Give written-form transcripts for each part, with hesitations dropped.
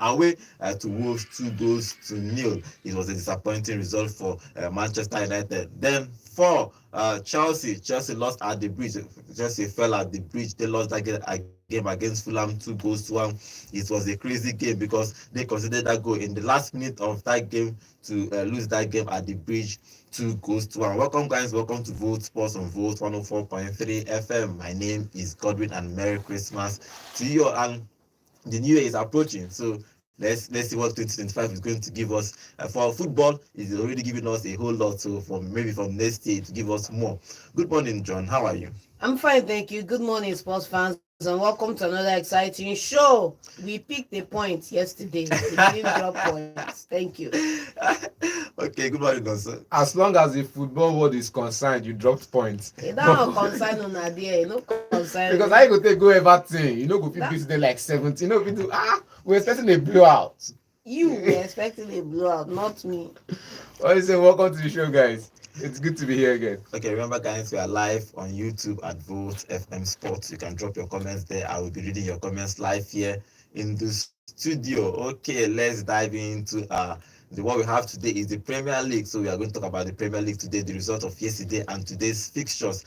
away to Wolves 2-0. It was a disappointing result for Manchester United. Then for Chelsea lost at the bridge. Chelsea fell at the bridge. They lost that game against Fulham 2-1. It was a crazy game because they considered that goal in the last minute of that game to lose that game at the bridge 2-1. Welcome guys, welcome to Vote Sports on Vote 104.3 FM. My name is Godwin and Merry Christmas to you. And the new year is approaching, so let's see what 2025 is going to give us. For football, it's already giving us a whole lot, so from next year to give us more. Good morning, John. How are you? I'm fine, thank you. Good morning, sports fans, and welcome to another exciting show. We picked the points yesterday. We didn't drop points. Thank you. Okay, good morning, also. As long as the football world is concerned, you dropped points. That no concern on idea, no concern. Because I go take go everything. You know, go people today like 70. You know, we do we're expecting a blowout. You were expecting a blowout, not me. I say welcome to the show, guys. It's good to be here again. Okay, remember guys, we are live on YouTube at Vote FM Sports. You can drop your comments there. I will be reading your comments live here in the studio. Okay, let's dive into what we have today is the Premier League. So we are going to talk about the Premier League today, the result of yesterday and today's fixtures.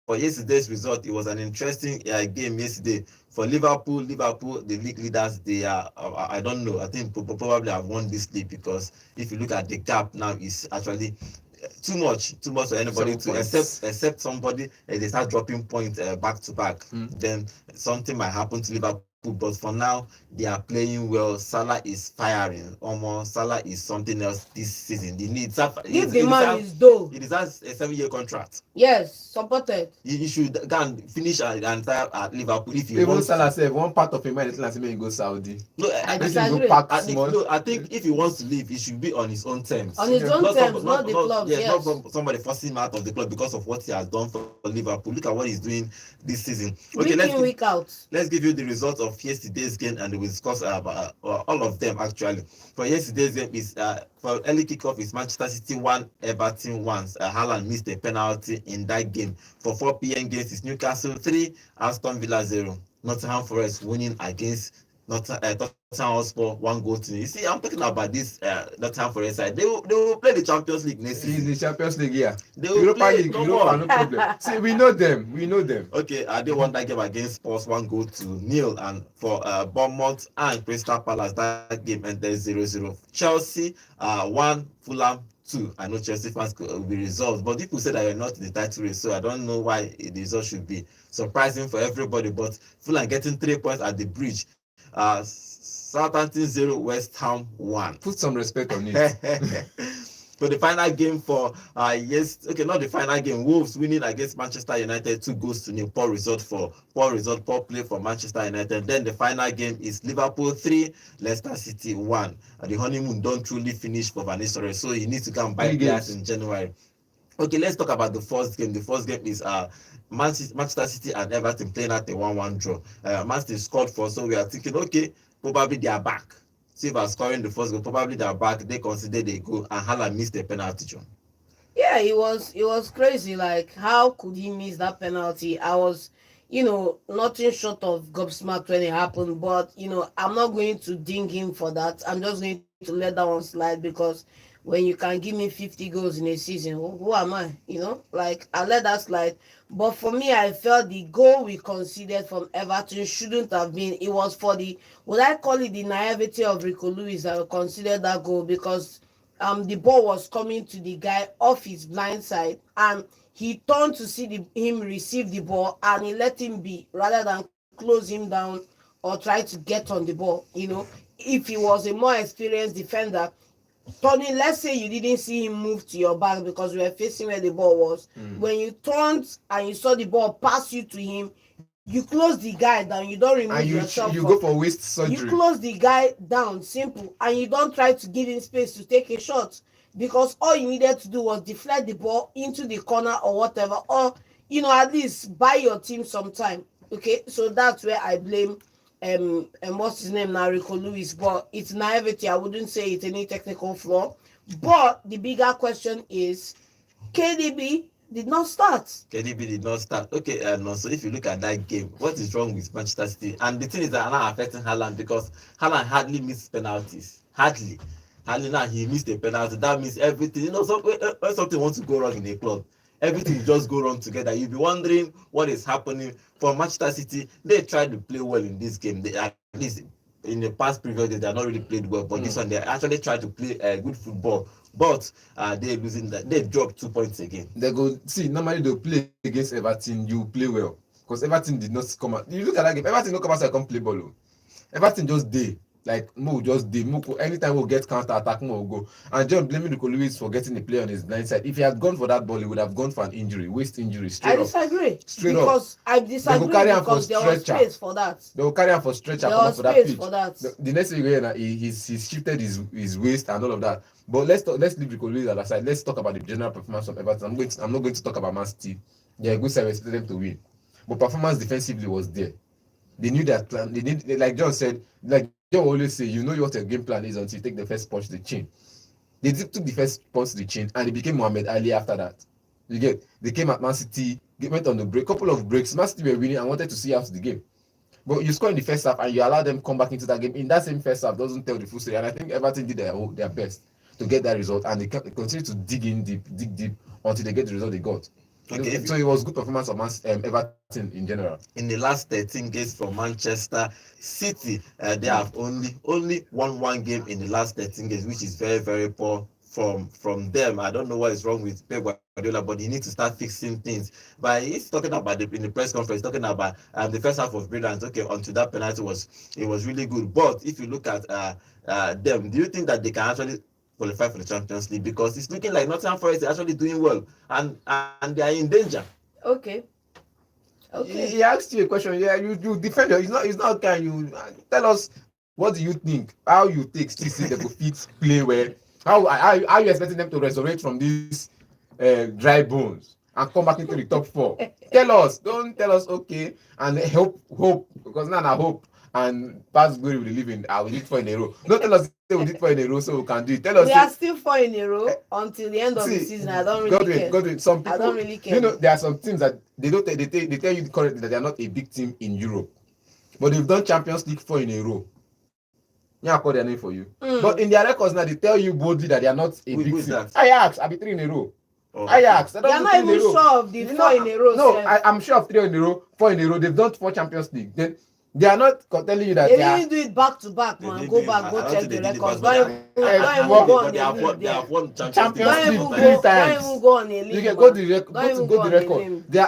For yesterday's result, it was an interesting game yesterday. For Liverpool, the league leaders, they are, I don't know, I think probably have won this league because if you look at the gap now, it's actually too much for anybody to accept somebody and they start dropping points back to back. Then something might happen to Liverpool. But for now, they are playing well. Salah is firing. Salah is something else this season. If the man is dough. He deserves a 7-year contract. Yes, supported. You should go and finish at Liverpool if you even want. Salah said one part of him mind is he go Saudi. No, I disagree. I think if he wants to leave, he should be on his own terms. On his own terms, not the club. Yes, not somebody forcing him out of the club because of what he has done for Liverpool. Look at what he's doing this season. Okay, week out. Let's give you the results of yesterday's game and we'll discuss about all of them actually. For yesterday's game is for early kickoff is Manchester City 1, Everton 1. Haaland missed a penalty in that game. For 4 p.m. games is Newcastle 3, Aston Villa 0. Nottingham Forest winning against Tottenham Hotspur 1-0. You see, I'm talking about this Nottingham Forest side. They will play the Champions League next season. The Champions League, yeah. They will Europa play League, no problem. See, we know them. Okay, they won that game against Spurs 1-0, and for Bournemouth and Crystal Palace, that game ended 0-0. Chelsea 1, Fulham 2. I know Chelsea fans will be resolved, but people say that you're not in the title race, so I don't know why the result should be surprising for everybody. But Fulham getting 3 points at the bridge. Southampton 0, West Ham 1. Put some respect on it. So the final game for not the final game. Wolves winning against Manchester United 2-0. Poor play for Manchester United. Then the final game is Liverpool 3, Leicester City 1. The honeymoon don't truly finish for Van Nistelrooy, so he needs to go and buy players in January. Okay, let's talk about the first game. The first game is Manchester City and Everton playing at a 1-1 draw. Man City scored 4, so we are thinking, okay, probably they are back. Silva scoring the first goal, probably they are back. They considered a goal, and Haaland missed a penalty, John. Yeah, it was crazy. Like, how could he miss that penalty? I was, nothing short of gobsmacked when it happened. But I'm not going to ding him for that. I'm just going to let that one slide because when you can give me 50 goals in a season, who am I? I let that slide. But for me, I felt the goal we conceded from Everton shouldn't have been. It was for would I call it the naivety of Rico Lewis that considered that goal, because the ball was coming to the guy off his blind side and he turned to see him receive the ball and he let him be rather than close him down or try to get on the ball. If he was a more experienced defender, Tony, let's say you didn't see him move to your back because you were facing where the ball was. When you turned and you saw the ball pass you to him, you close the guy down. You don't remove yourself. You go for waist surgery. You close the guy down, simple, and you don't try to give him space to take a shot because all you needed to do was deflect the ball into the corner or whatever, or at least buy your team some time. Okay, so that's where I blame and what's his name now, Rico Lewis, but it's naivety. I wouldn't say it's any technical flaw. But the bigger question is, KDB did not start. KDB did not start. Okay, no. So if you look at that game, what is wrong with Manchester City? And the thing is that now affecting Haaland because Haaland hardly misses penalties. Hardly now he missed a penalty. That means everything. You know, when something wants to go wrong in a club, everything will just go wrong together. You'll be wondering what is happening. For Manchester City, they tried to play well in this game. They at least in the past previous days they have not really played well, but this one they actually tried to play good football. But they're losing that. They dropped 2 points again. They go see normally they'll play against Everton. You play well because Everton did not come out. You look at that game. Everton don't come outside come play ball. Everton just day. Like Mo just did. Mo anytime we'll get counter attack, Mo will go. And John blaming Nico Lewis for getting the play on his blind side. If he had gone for that ball, he would have gone for an injury, waist injury. Straight I disagree. Straight because up. I disagree because there was space for that. They will carry him for stretcher. There was for that space pitch. for that. The next thing you hear, he's shifted his waist and all of that. But let's leave Nico Lewis at the side. Let's talk about the general performance of Everton. I'm not going to talk about mancity. They're a good side. We expected them to win, but performance defensively was there. They knew that plan. They like John said, like John always say, you know what your game plan is until you take the first punch to the chin. They took the first punch to the chin and it became Mohamed Ali after that. You get, they came at Man City, went on the break, couple of breaks. Man City were winning and wanted to see out the game. But you score in the first half and you allow them come back into that game in that same first half doesn't tell the full story. And I think Everton did their best to get that result and they continue to dig deep until they get the result they got. Okay. So it was good performance of Everton in general. In the last 13 games from Manchester City, they have only won one game in the last 13 games, which is very, very poor from them. I don't know what is wrong with Pep Guardiola, but he needs to start fixing things. But he's talking about in the press conference, talking about the first half was brilliant. Okay, until that penalty was really good. But if you look at them, do you think that they can actually qualify for the Champions League? Because it's looking like Nottingham Forest is actually doing well and they are in danger. Okay. He asked you a question. Yeah, you defend it. It's not can you tell us what do you think? How you take see they go fit play well? How are you expecting them to resurrect from these dry bones and come back into the top 4? Tell us. Don't tell us okay and hope because now I hope and past glory we live in. We did 4 in a row. Don't tell us we did 4 in a row so we can do it. Tell us. We are still 4 in a row until the end of the season. I don't really care. Godwin, some people, I don't really care. You know, there are some teams that they tell you correctly that they are not a big team in Europe, but they've done Champions League 4 in a row. Yeah, I call their name for you. But in their records now, they tell you boldly that they are not a big team. Ajax, I'll be 3 in a row. Oh. Ajax, they are not even sure of the 4 in a row. No, I'm sure of 3 in a row, 4 in a row. They've done 4 Champions League. They are not telling you that they didn't do it back to back, man. Go back, go check the records. Don't even go on the league. They have won Champions League 3 times. Don't even go on the league. You can go to the record. They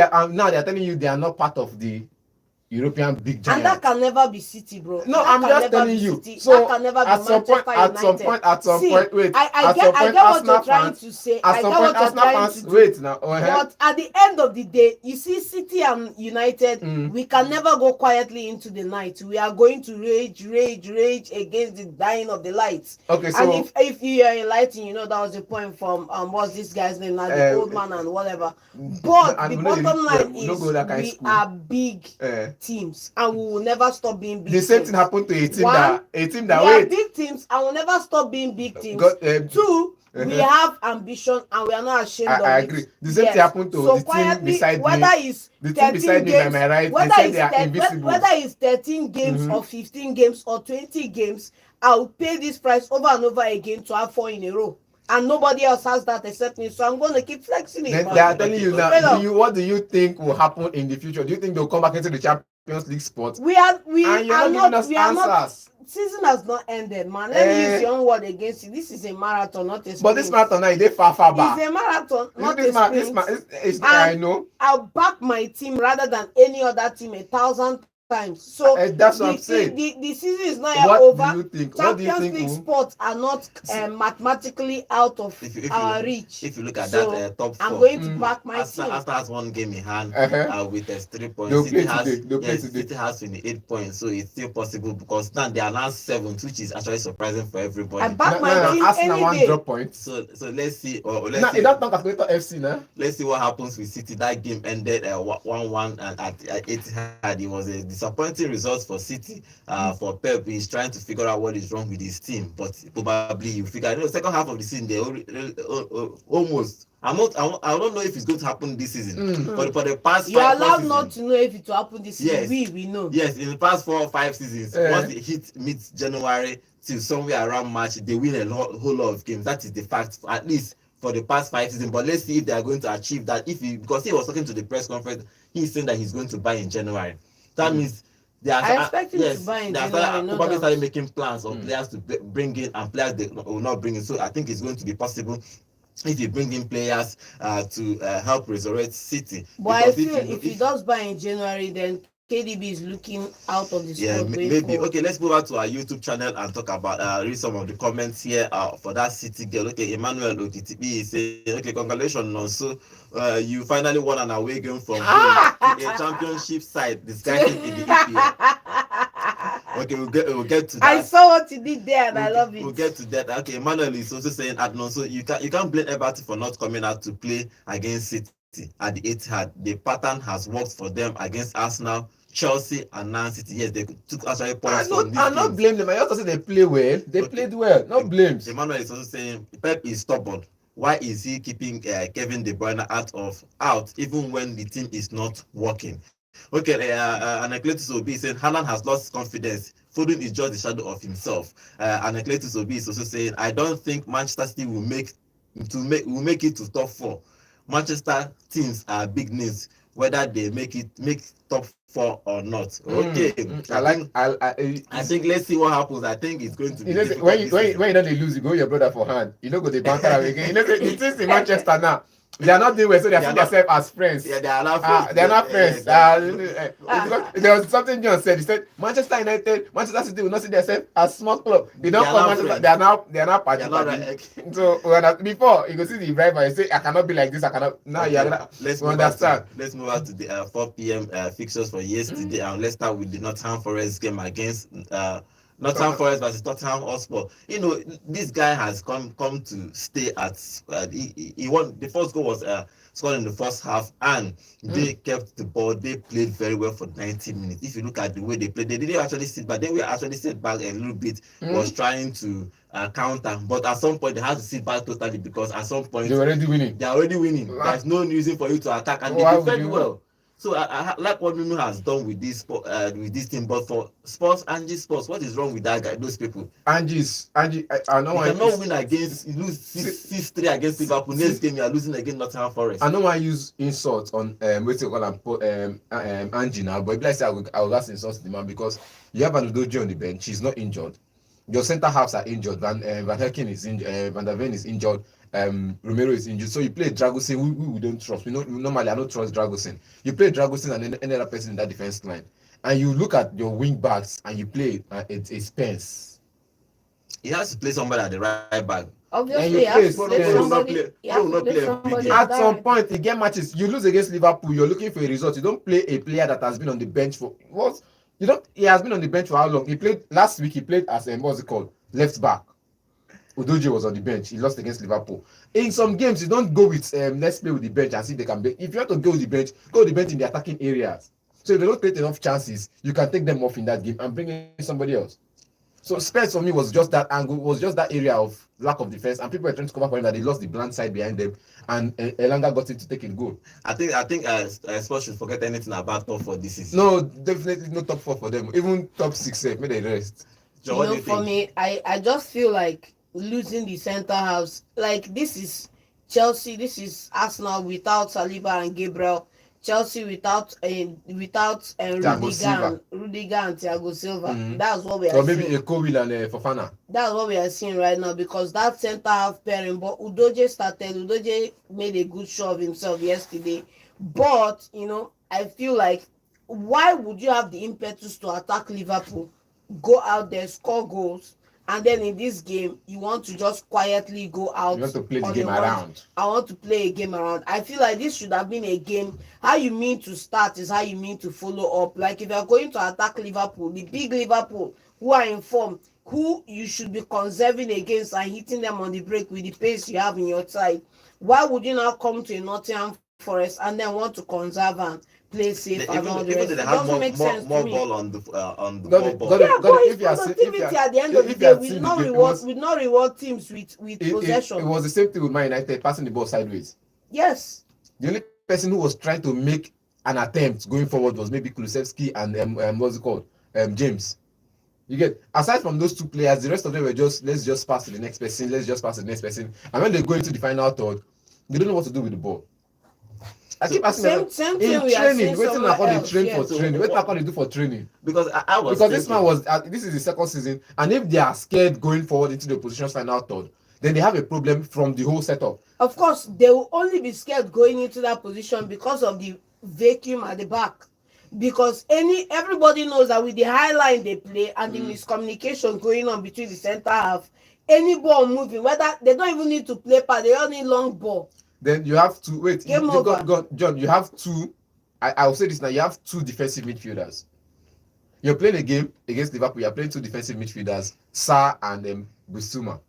are now they are telling you they are not part of the European big giants. And that can never be City, bro. No, I'm just telling you. So that can never be at some point, wait. I get what you're trying to say. At some point, Arsenal fans, wait now. But at the end of the day, you see, City and United, we can never go quietly into the night. We are going to rage against the dying of the lights. Okay, so and if you are enlightened, you know that was the point from what's this guy's name now, the old man and whatever. But the bottom line is we are big teams and we will never stop being big. The same thing happened to a team that we are big teams and will never stop being big teams. 2, we have ambition and we are not ashamed of it. I agree. The same thing happened to the team beside me. Whether it's the team beside me, am I right? They said they are invisible. Whether it's 13 games or 15 games or 20 games, I will pay this price over and over again to have 4 in a row. And nobody else has that except me, so I'm going to keep flexing it. They are telling you now. What do you think will happen in the future? Do you think they'll come back into the Champions League spot? We are not. Season has not ended, man. Let me use your own word against you. This is a marathon, not a sprint. But this marathon now, they far back. It's a marathon, not a sprint. I know. I'll back my team rather than any other team 1,000 times. So that's what I'm saying. The season is not yet over. Do you think? Champions League spots are not mathematically out of our reach. If you look at that top 4, I'm going to back my team. Arsenal has 1 game in hand with 3 points. City has 28 points, so it's still possible because now they are now 7th, which is actually surprising for everybody. I back my team Arsenal any day. Drop points. So let's see. Let's see what happens with City. That game ended 1-1 and at Etihad. It was a disappointing results for City. For Pep, he's trying to figure out what is wrong with his team, but probably you figure. Second half of the season, they almost. I don't know if it's going to happen this season. For the past You're five allowed seasons, not to know if it will happen this season. Yes. We know. Yes, in the past 4 or 5 seasons, once the hit meets January till somewhere around March, they win whole lot of games. That is the fact, at least for the past 5 seasons. But let's see if they are going to achieve that. Because he was talking to the press conference, he's saying that he's going to buy in January. That means they are. I expect him to buy in January. Probably started making plans of players to bring in and players they will not bring in. So I think it's going to be possible if you bring in players to help resurrect City. But I feel if he does buy in January, then KDB is looking out of the squad. Yeah, maybe. Okay, let's move on to our YouTube channel and talk about read some of the comments here for that City girl. Okay, Emmanuel Okitibi is saying, okay, congratulations, Nonso. You finally won an away game from a championship side disguising in the EPL. Okay, we'll get to that. I saw what you did there and I love it. We'll get to that. Okay, Emmanuel is also saying at Nonso, you can't blame Everton for not coming out to play against City at the Etihad. The pattern has worked for them against Arsenal, Chelsea and mancity. Yes, they took actually points from these I'm not blame them. I also say they play well. They played well. Not blames. Emmanuel is also saying Pep is stubborn. Why is he keeping Kevin De Bruyne out even when the team is not working? Okay, Anacletus Obi saying Haaland has lost confidence. Foden is just the shadow of himself. Anacletus Obi is also saying I don't think Manchester City will make it to top 4. Manchester teams are big names, whether they make top 4 or not. Okay, I think let's see what happens. I think it's going to be when you don't lose, you go your brother for hand. You don't go the banter again. You know the things in Manchester now. They are not doing well, so they see themselves as friends. Yeah, they are not friends. They are not friends. Because there was something John said. He said Manchester United, Manchester City will not see themselves as small club. They don't call Manchester. They are not party. So before you go see the driver, you say I cannot be like this. I cannot. Now you are. Let's understand. Let's move on to the 4 p.m. Fixtures for yesterday, and let's start with the Nottingham Forest game against Nottingham Forest versus Tottenham Hotspur. You know, this guy has come to stay at. He won. The first goal was scored in the first half, and they kept the ball. They played very well for 90 minutes. If you look at the way they played, they didn't actually sit back. They were actually set back a little bit. Was trying to counter, but at some point they had to sit back totally because at some point they're already winning. There's no reason for you to attack, and they defend well. So I like what Minu has done with this team, but for Angie Sports, what is wrong with that guy? Those people. Angie. I know you cannot win against. You lose 6-3 against Liverpool. Next game you are losing against Nottingham Forest. I know I use insults on wait Angie now, but like I said, I will ask insults the man because you have an Udoji on the bench. She's not injured. Your centre halves are injured. Van Herken is injured. Van der Ven is injured. Romero is injured, so you play Dragusin. We don't trust. Normally I don't trust Dragusin. You play Dragusin and any other person in that defense line, and you look at your wing backs and you play it's Spence. He has to play somebody at the right back. Obviously, at some point, the game matches. You lose against Liverpool. You're looking for a result. You don't play a player that has been on the bench for what? You don't. He has been on the bench for how long? He played last week. He played as what's it called? Left back. Udoji was on the bench. He lost against Liverpool. In some games, you don't go with let's play with the bench and see if they can. If you want to go with the bench in the attacking areas. So if they don't create enough chances, you can take them off in that game and bring in somebody else. So Spurs for me was just that angle, was just that area of lack of defense, and people were trying to cover for him that they lost the blind side behind them, and Elanga got him to take a goal. I think Spurs should forget anything about top 4 this season. No, definitely no top 4 for them. Even top 6, may they rest. So for me, I just feel like losing the centre halves, like this is Chelsea, this is Arsenal without Saliba and Gabriel, Chelsea without Rudiger and Thiago Silva. That's what we are seeing. Or maybe a Cole and Fofana. That's what we are seeing right now because that centre half pairing. But Udoje made a good show of himself yesterday. But I feel like why would you have the impetus to attack Liverpool, go out there, score goals? And then in this game, you want to just quietly go out. You want to play the game around. I want to play a game around. I feel like this should have been a game. How you mean to start is how you mean to follow up. Like if you're going to attack Liverpool, the big Liverpool, who are in form, who you should be conserving against and hitting them on the break with the pace you have in your side. Why would you now come to a Nottingham Forest and then want to conserve and play safe and all the even rest. though they It have doesn't make sense to more me. ball on the Got ball it, ball. got Yeah, it, got but it. his productivity at the end of the if you day have will seen the not game, reward will not reward teams with it possession. was the same thing with Man United passing the ball sideways. Yes. The only person who was trying to make an attempt going forward was maybe Kulusevski and what's it called, James. You get, aside from those two players, the rest of them were just, let's just pass to the next person, let's just pass to the next person. And when they go into the final third, they don't know what to do with the ball. I keep asking myself, Same in thing we are training, seeing waiting somewhere how they else. train Yeah. for training, waiting how they do for training. Because I was Because this man thinking, was, this is the second season, and if they are scared going forward into the opposition's final third, then they have a problem from the whole setup. Of course, they will only be scared going into that position because of the vacuum at the back. Because everybody knows that with the high line they play and the miscommunication going on between the center half, any ball moving, whether they don't even need to play pass, they all need long ball. Then you have to wait. Game over. John, you have two. I will say this now. You have two defensive midfielders. You're playing a game against Liverpool. You're playing two defensive midfielders, Sarr and Bissouma.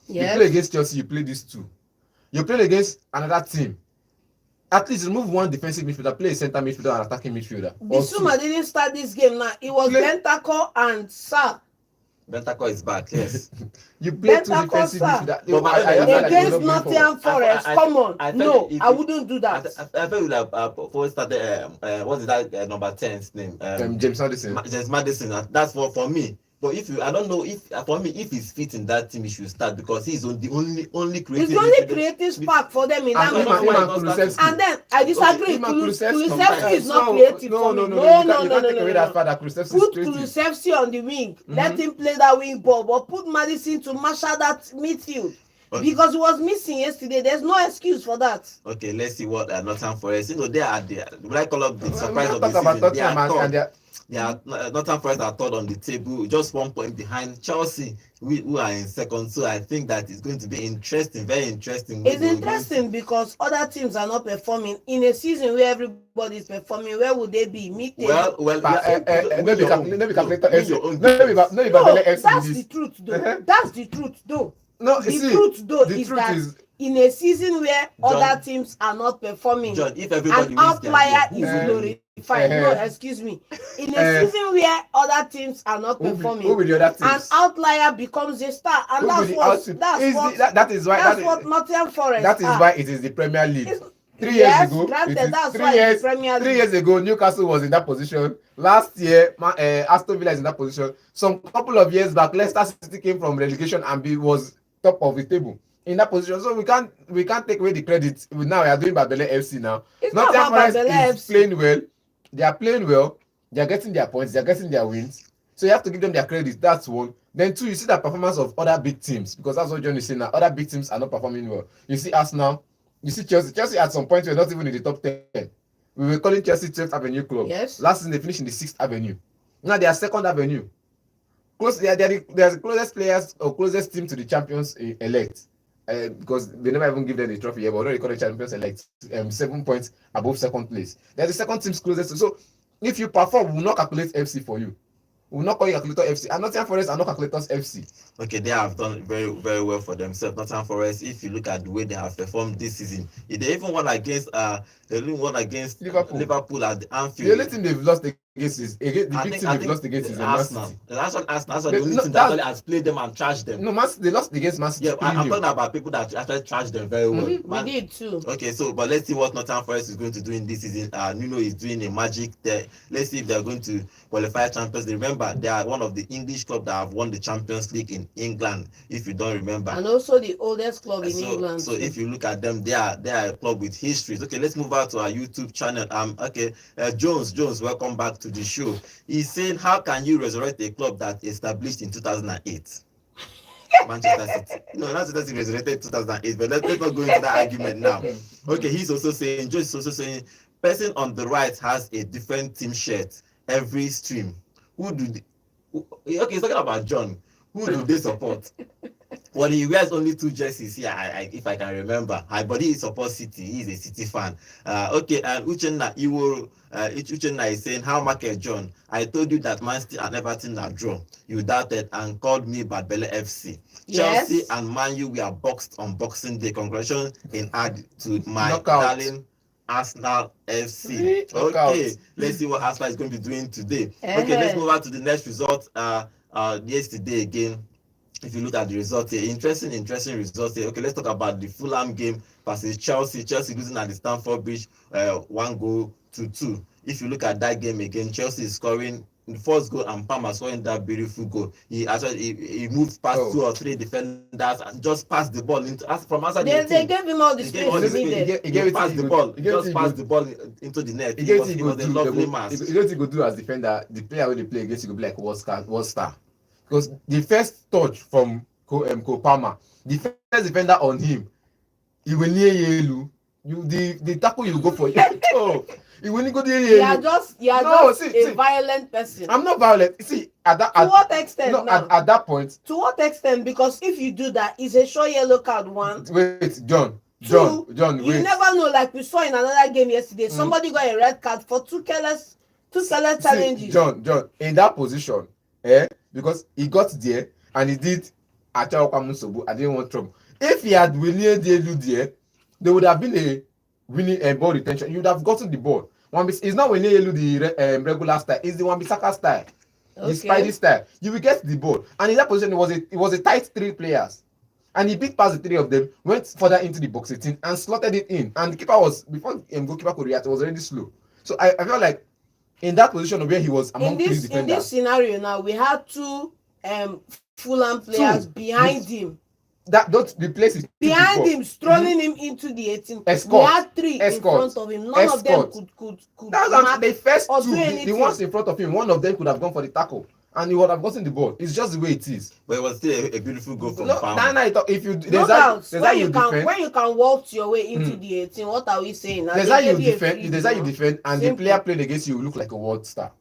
Yes. You play against Chelsea. You play these two. You're playing against another team. At least remove one defensive midfielder, play a center midfielder and attacking midfielder. Bissouma didn't start this game now. It was Bentancur and Sarr. Bentancur is back, yes. You play two Bentancur, defensive midfielders. Against Nottingham Forest, come on. I wouldn't do that. I felt like before we started, what is that number 10's name? James Madison. James Madison. That's for me. But I don't know if for me if he's fit in that team, he should start because he's the only creative. He's the only creative spark for them in that midfield. And then I disagree. Kulusevski is not creative for me. No. Put Kulusevski on the wing. Let him play that wing ball, but put Madison to marshal that midfield. Okay. Because he was missing yesterday. There's no excuse for that. Okay, let's see what Nottingham Forest. They are there. Would I call up the surprise of the season? Nottingham Forest are third on the table, just 1 point behind Chelsea, who are in second. So I think that it's going to be interesting, very interesting. It's interesting because other teams are not performing in a season where everybody is performing. Where would they be? That's the truth, though. That's the truth, though. No, the truth, though, is that in a season where other teams are not performing, John, if everybody an outlier is glorified. No, excuse me. In a season where other teams are not performing, an outlier becomes a star, and that is what Nottingham Forest. That is why it is the Premier League. 3 years ago, three years ago, Newcastle was in that position. Last year, Aston Villa is in that position. Some couple of years back, Leicester City came from relegation and was top of the table in that position. So we can't take away the credit. Now we are doing Babele FC now. Nottingham Forest is playing well. They are playing well. They are getting their points. They are getting their wins. So you have to give them their credit. That's one. Then two, you see the performance of other big teams, because that's what John is saying now. Other big teams are not performing well. You see Arsenal. You see Chelsea. Chelsea at some point were not even in the top 10. We were calling Chelsea 12th Avenue club. Yes. Last season they finished in the 6th Avenue. Now they are 2nd Avenue. They are the closest players or closest team to the champions elect, because they never even give them the trophy yet, but already called the champions elect, 7 points above second place. They're the second team's closest. So if you perform, we will not calculate FC for you. We will not call you calculator FC. And Nottingham Forest are not calculators FC. Okay, they have done very, very well for themselves. Nottingham Forest, if you look at the way they have performed this season, they even won against Liverpool at the Anfield. The only team they've lost against is the big team they've lost against is Arsenal. That's the only team that actually has played them and trashed them. No, they lost against Man City. Yeah, I'm talking about people that actually trashed them very well. We did too. Okay, but let's see what Nottingham Forest is going to do in this season. Nuno is doing a magic there. Let's see if they're going to qualify champions. Remember, they are one of the English clubs that have won the Champions League in England, if you don't remember. And also the oldest club in England. So if you look at them, they are a club with histories. Okay, let's move out to our YouTube channel. Jones, welcome back to the show. He's saying, how can you resurrect a club that established in 2008? Manchester City. No, Manchester City resurrected in 2008, but let's not go into that argument now. Okay, Jones is also saying, person on the right has a different team shirt every stream. Okay, he's talking about John. Who do they support? Well, he wears only 2 jerseys here, if I can remember. But he supports City. He's a City fan. Okay, and Uchenna is saying, how market John? I told you that Man City and Everton are drawn. You doubted and called me Bad Belle FC. Yes. Chelsea and Man U, we are boxed on Boxing Day. Congratulations in add to my Knockout. darling Arsenal FC. Look out. Okay, let's see what Arsenal is going to be doing today. Okay, let's move on to the next result. Yesterday again, if you look at the result here, interesting results here. Okay, let's talk about the Fulham game versus Chelsea. Chelsea losing at the Stamford Bridge, 1-2. If you look at that game again, Chelsea is scoring the first goal and Palmer scoring that beautiful goal. He moved past 2 or 3 defenders and just passed the ball into from outside the They gave him all the space he needed. He passed the ball, just passed the ball into the net. He was a lovely match. You know what he go do as defender? The player when they play against, you go be like world star. Because the first touch from Palmer, the first defender on him, he will near yellow. The tackle you go for. Oh, he will go near yellow. You are just a violent person. I'm not violent. See, to what extent? No, at that point. To what extent? Because if you do that, it's a sure yellow card. 1. Wait, John. Two, Wait. You never know. Like we saw in another game yesterday, somebody got a red card for two careless challenges. John, in that position, because he got there and he did Achaoka Musobu. I didn't want trouble. If he had William Delu there, there would have been a winning ball retention. You would have gotten the ball. It's not William Delu the regular style. It's the Wan-Bissaka style, the Spidey style. You will get the ball, and in that position, it was a tight 3 players, and he beat past the 3 of them, went further into the box 18 and slotted it in. And the keeper was before goalkeeper could react. It was already slow. So I felt like, in that position where he was among 3 defenders. In this scenario now, we had 2 Fulham players behind him. The place is behind him, strolling him into the 18. We had 3 in front of him. None of them could. That's the first 2. The ones in front of him, one of them could have gone for the tackle, and he would have gotten the ball. It's just the way it is. But it was still a beautiful goal from Palmer. If you when you can waltz your way into the 18, what are we saying? There's how you defend, and the player playing against you will look like a world star.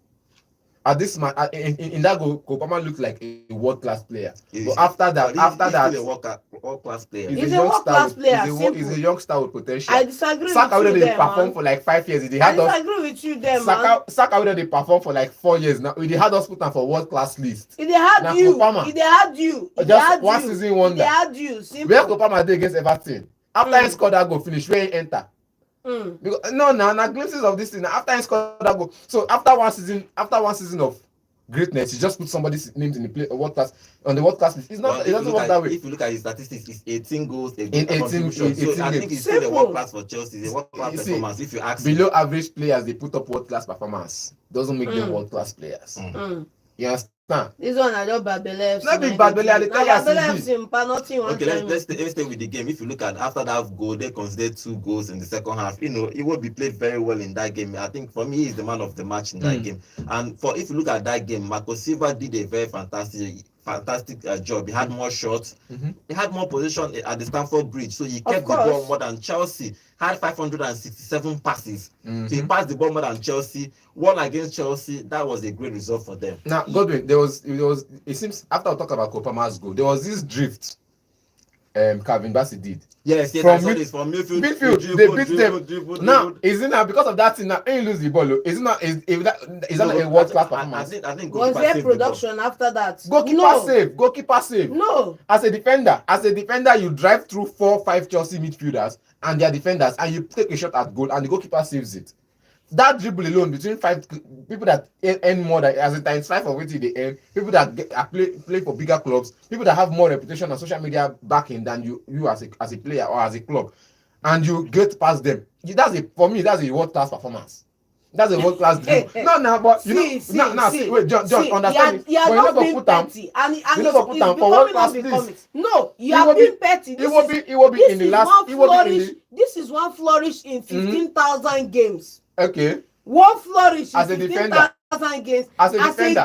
At this match, in that goal, Palmer looked like a world-class player. But after that, he's a world-class player. He's a world-class player. He's a youngster with potential. I disagree Saka with you there, performed for like 5 years. I disagree with you there, man. Saka already performed for like 4 years now. They had us put on for world-class list. If they had you, just one season wonder. They had you. Simple. Where Palmer did against Everton? After he scored that goal, finish where he enter. Because, now glimpses of this thing after he scored that goal. So after one season of greatness, he just put somebody's name in the world class on the world class list. It doesn't work that way. If you look at his statistics, it's 18 goals in 18 so I think it's still a world class for Chelsea. It's a world class performance. If you ask below average players, they put up world class performance. Doesn't make them world class players. You understand? This one I don't bad believe. Not big bad believe. Okay, let's stay with the game. If you look at after that goal, they considered 2 goals in the second half. You know, it will be played very well in that game. I think for me, he's the man of the match in that game. And if you look at that game, Marco Silva did a very fantastic job. He had more shots. He had more position at the Stamford Bridge, so he kept the ball more than Chelsea. Had 567 passes. So he passed the ball more than Chelsea. Won against Chelsea. That was a great result for them. Now, Godwin, it seems after I talk about Palmer's goal, there was this drift Calvin Bassey did. Yes, I saw this from midfield. They beat them. Now, is it now because of that thing now? Ain't lose the ball. Is it not? Is that a world class performance? I think was there production after that? Goalkeeper save. No. As a defender, you drive through 4-5 Chelsea midfielders and their defenders, and you take a shot at goal, and the goalkeeper saves it. That dribble alone between 5 people that earn more than as a times 5 of which they earn, people that play for bigger clubs, people that have more reputation and social media backing than you as a player or as a club, and you get past them. For me that's a world class performance. That's a world class dribble. But wait, John, understand me. You're not being petty, and you never put down for world class please. No, you are being petty. It will be in the last. This is one flourish in 15,000 games. Okay. One flourish as a defender. Games. As a defender.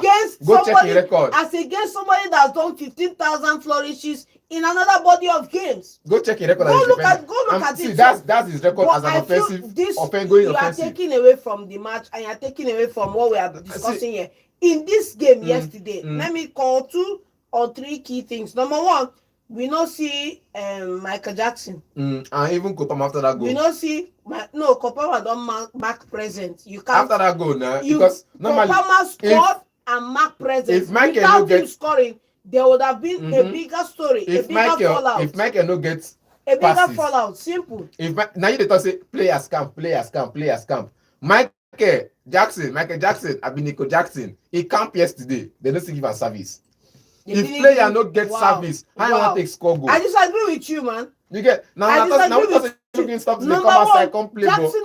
As against somebody that's done 15,000 flourishes in another body of games. Go check your record. Go look at see, it. That's his record as an offensive. You are taking away from the match and you are taking away from what we are discussing here. In this game yesterday, let me call 2 or 3 key things. Number 1, we not see Michael Jackson. And even Kopama after that goal. We not see Kopama don't mark present. You can't after that goal now because normally Kopama scored and mark present. If Michael without him scoring, there would have been a bigger story, a bigger fallout. If Michael no gets A bigger passes. fallout. Simple. Now you dey talk say players camp. Michael Jackson, Nico Jackson, he camp yesterday. They don't still give am service. If player no get service, how you want take score goal? I disagree with you, man. You get now we talk say stop to come outside, come play ball. Jackson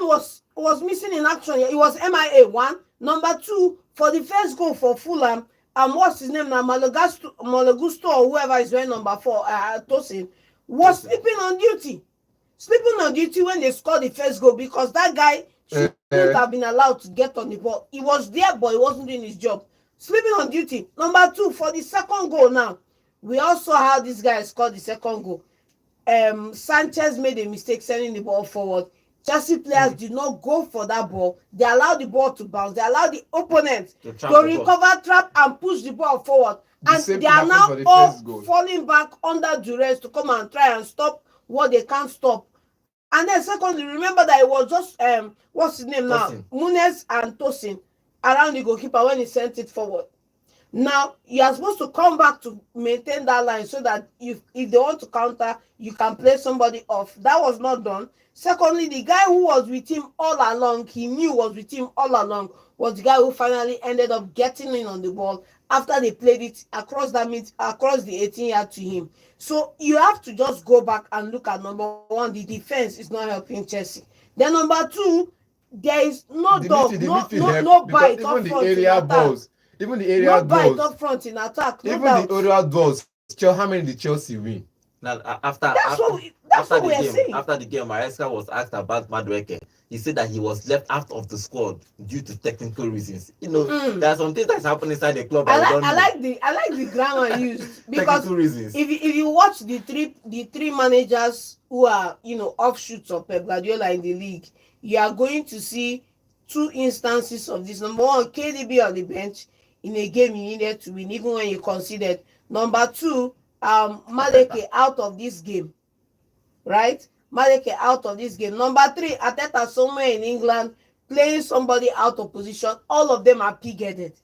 was missing in action. He was MIA. One. Number two, for the first goal for Fulham, what's his name now? Malagusto or whoever is wearing number 4, Tosin, was sleeping on duty. Sleeping on duty when they scored the first goal because that guy shouldn't have been allowed to get on the ball. He was there, but he wasn't doing his job. Sleeping on duty. Number 2, for the second goal now, we also saw how this guy scored the second goal. Sanchez made a mistake sending the ball forward. Chelsea players did not go for that ball. They allowed the ball to bounce. They allowed the opponent to recover, trap, and push the ball forward. And they are now all falling back under duress to come and try and stop what they can't stop. And then secondly, remember that it was just what's his name now? Muniz and Tosin around the goalkeeper when he sent it forward. Now you are supposed to come back to maintain that line so that if they want to counter, you can play somebody off. That was not done. Secondly, the guy who was with him all along, he knew was with him all along, was the guy who finally ended up getting in on the ball after they played it across the 18-yard to him. So you have to just go back and look at number 1, the defense is not helping Chelsea. Then number 2, there is no dog, no bite up front in attack. Even the area no bite up front in attack. Even the area goals. How many did Chelsea win? Now, after the game, Maresca was asked about Madueke. He said that he was left out of the squad due to technical reasons. You know, there are some things that's happening inside the club. I like the grammar used because if you watch the three managers who are offshoots of Pep Guardiola in the league, you are going to see 2 instances of this. Number 1, KDB on the bench in a game you needed to win, even when you conceded. Number 2, Madeke out of this game, right? Madeke out of this game. Number 3, Ateta somewhere in England playing somebody out of position. All of them are pig-headed.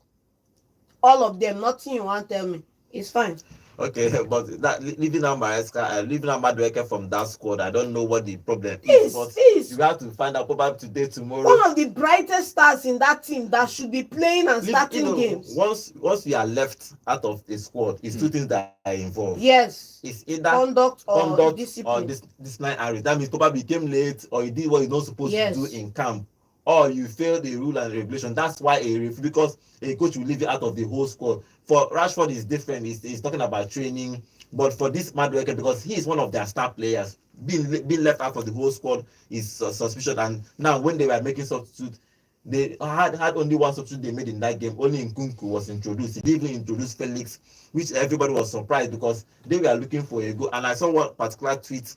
All of them. Nothing you want to tell me. It's fine. Okay, but that leaving out Maresca, leaving out Madueke from that squad, I don't know what the problem is. But you have to find out probably today, tomorrow. One of the brightest stars in that team that should be playing and starting games. Once you are left out of the squad, it's 2 things that are involved. Yes. It's either conduct or discipline. Or discipline areas. That means probably you came late or you did what you're not supposed to do in camp. Or you failed the rule and regulation. That's why because a coach will leave you out of the whole squad. For Rashford, is different. He's talking about training. But for this Madueke, because he is one of their star players, being left out of the whole squad is suspicious. And now when they were making substitute, they had only 1 substitute they made in that game. Only Nkunku was introduced. He didn't even introduce Felix, which everybody was surprised because they were looking for a goal. And I saw one particular tweet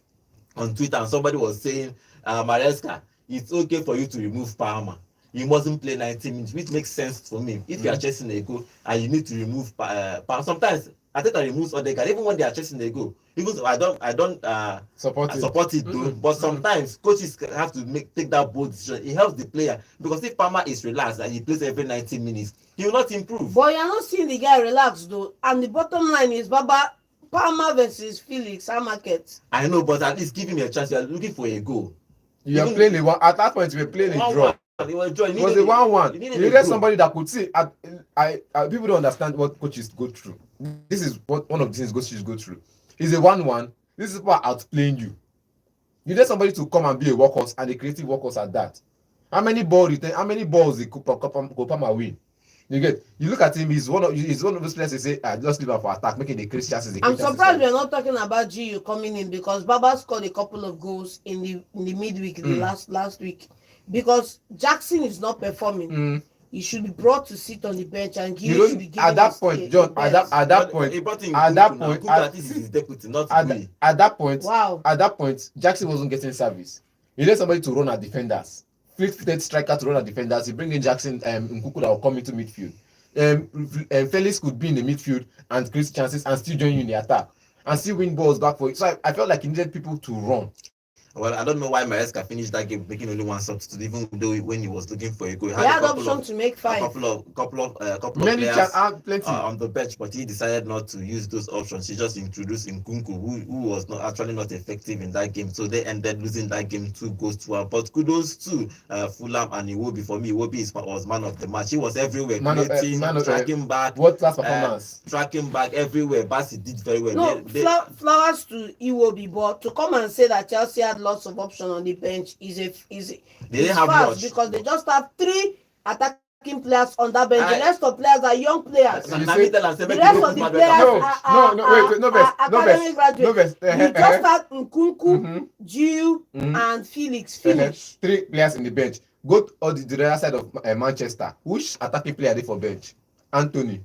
on Twitter, and somebody was saying, Maresca, it's okay for you to remove Palmer. You mustn't play 90 minutes, which makes sense for me. If you are chasing a goal and you need to remove Palmer, sometimes I think I remove Odegaard even when they are chasing a goal. Even though I don't support it though, but sometimes coaches have to take that bold decision. It helps the player because if Palmer is relaxed and he plays every 90 minutes, he will not improve. But you're not seeing the guy relax though, and the bottom line is Palmer versus Felix Market. I know, but at least give him a chance. You are looking for a goal. You are playing at that point. You were playing a draw. It was a 1-1. You get somebody that could see. People don't understand what coaches go through. This is what one of the things coaches go through. It's a 1-1. This is about outplaying you. You get somebody to come and be a workhorse and a creative workhorse at that. How many balls the Kopama win? You look at him. He's one of those players. They say, just leave him for attack, making the crazy chances. I'm surprised we're not talking about GU coming in because Baba scored a couple of goals in the midweek, the last week. Because Jackson is not performing. He should be brought to sit on the bench and give. Should be given at that point, John. At that point, Jackson wasn't getting service. He needed somebody to run at defenders. Fifth striker to run at defenders. He bring in Jackson Nkunku that will come into midfield. Felix could be in the midfield and create chances and still join you in the attack and still win balls back for you. So I felt like he needed people to run. Well, I don't know why Maresca finished that game making only one substitute, even though when he was looking for a goal, he He had a had couple option of to make a 5. couple of Many chance, players plenty. on the bench, but he decided not to use those options. He just introduced Nkunku, who was not actually not effective in that game. So they ended losing that game 2-1. But kudos to Fulham and Iwobi. For me, Iwobi was man of the match. He was everywhere, creating, tracking back, world class performance. tracking back everywhere. Basi did very well. No, flowers to Iwobi, but to come and say that Chelsea had lots of options on the bench is they didn't have fast much because they just have 3 attacking players on that bench. The rest of players are young players. The rest of the players are academic graduates. You just have Nkunku, Gio, and Felix. Finish. 3 players in the bench. Go to the other side of Manchester. Which attacking player they for bench? Anthony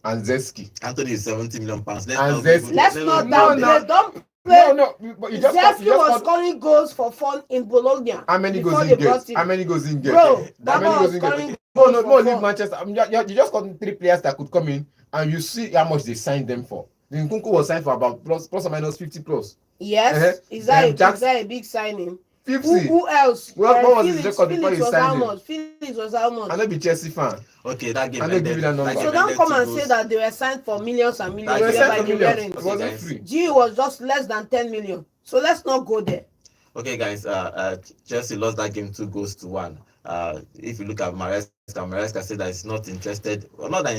and Zeski. Anthony is 70 million pounds. Let's not downgrade. Don't play. No, but you just Zeski was scoring goals for fun in Bologna. How many goals in get? How many goals in get? Bro, how many goals in get? No, leave Manchester. You just got 3 players that could come in, and you see how much they signed them for. The Nkunku was signed for about plus or minus 50 plus. Yes, is that a big signing? 50. Who else? What was his record before he signed him? Felix was how much? I don't be Chelsea fan. Okay, that game. I don't give you that number. So don't come and say that they were signed for millions and millions. They were signed for millions. It It wasn't free. G was just less than 10 million. So let's not go there. Okay, guys. Chelsea lost that game 2-1. If you look at Maresca said that he's not interested. Well, not that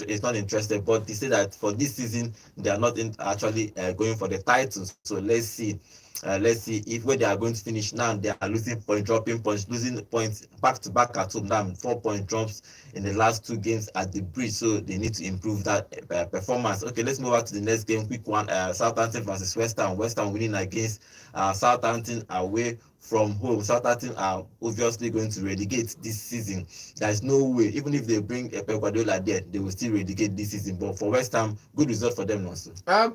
he's not interested, but they say that for this season they are not actually going for the titles. So let's see. Let's see if where they are going to finish now. They are losing points, dropping points, losing points back to back at home. Now 4-point drops in the last 2 games at the bridge, so they need to improve that performance. Okay, let's move on to the next game. Quick one: Southampton versus West Ham. West Ham winning against Southampton away from home. Southampton are obviously going to relegate this season. There is no way, even if they bring Pep Guardiola there, they will still relegate this season. But for West Ham, good result for them also. I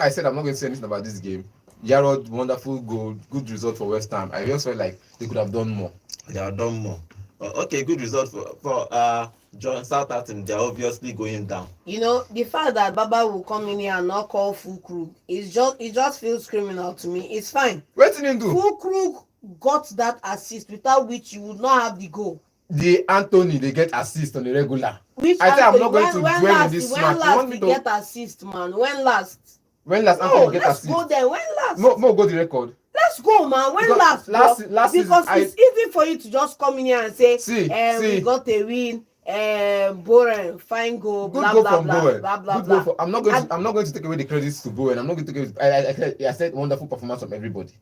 said I'm not going to say anything about this game. Yarod, wonderful goal, good result for West Ham. I just felt like they could have done more. They have done more. Okay, good result for John Southampton. They're obviously going down. You know, the fact that Baba will come in here and not call Fulkrug, it just feels criminal to me. It's fine. What did he do? Fulkrug got that assist without which you would not have the goal. The Anthony, they get assist on the regular. Which I said I'm not going to dwell in this match. When last we get assist, man? When last? Anthony get assist? Let's go there. When last? More go the record. Let's go, man. When last? Last because season, it's easy for you to just come in here and say, we got a win. Bowen, fine goal. Good blah, goal blah, from blah, Bowen. blah, blah, Good blah. goal for, I'm not going to take away the credits to Bowen. I'm not going to take away. I said wonderful performance from everybody.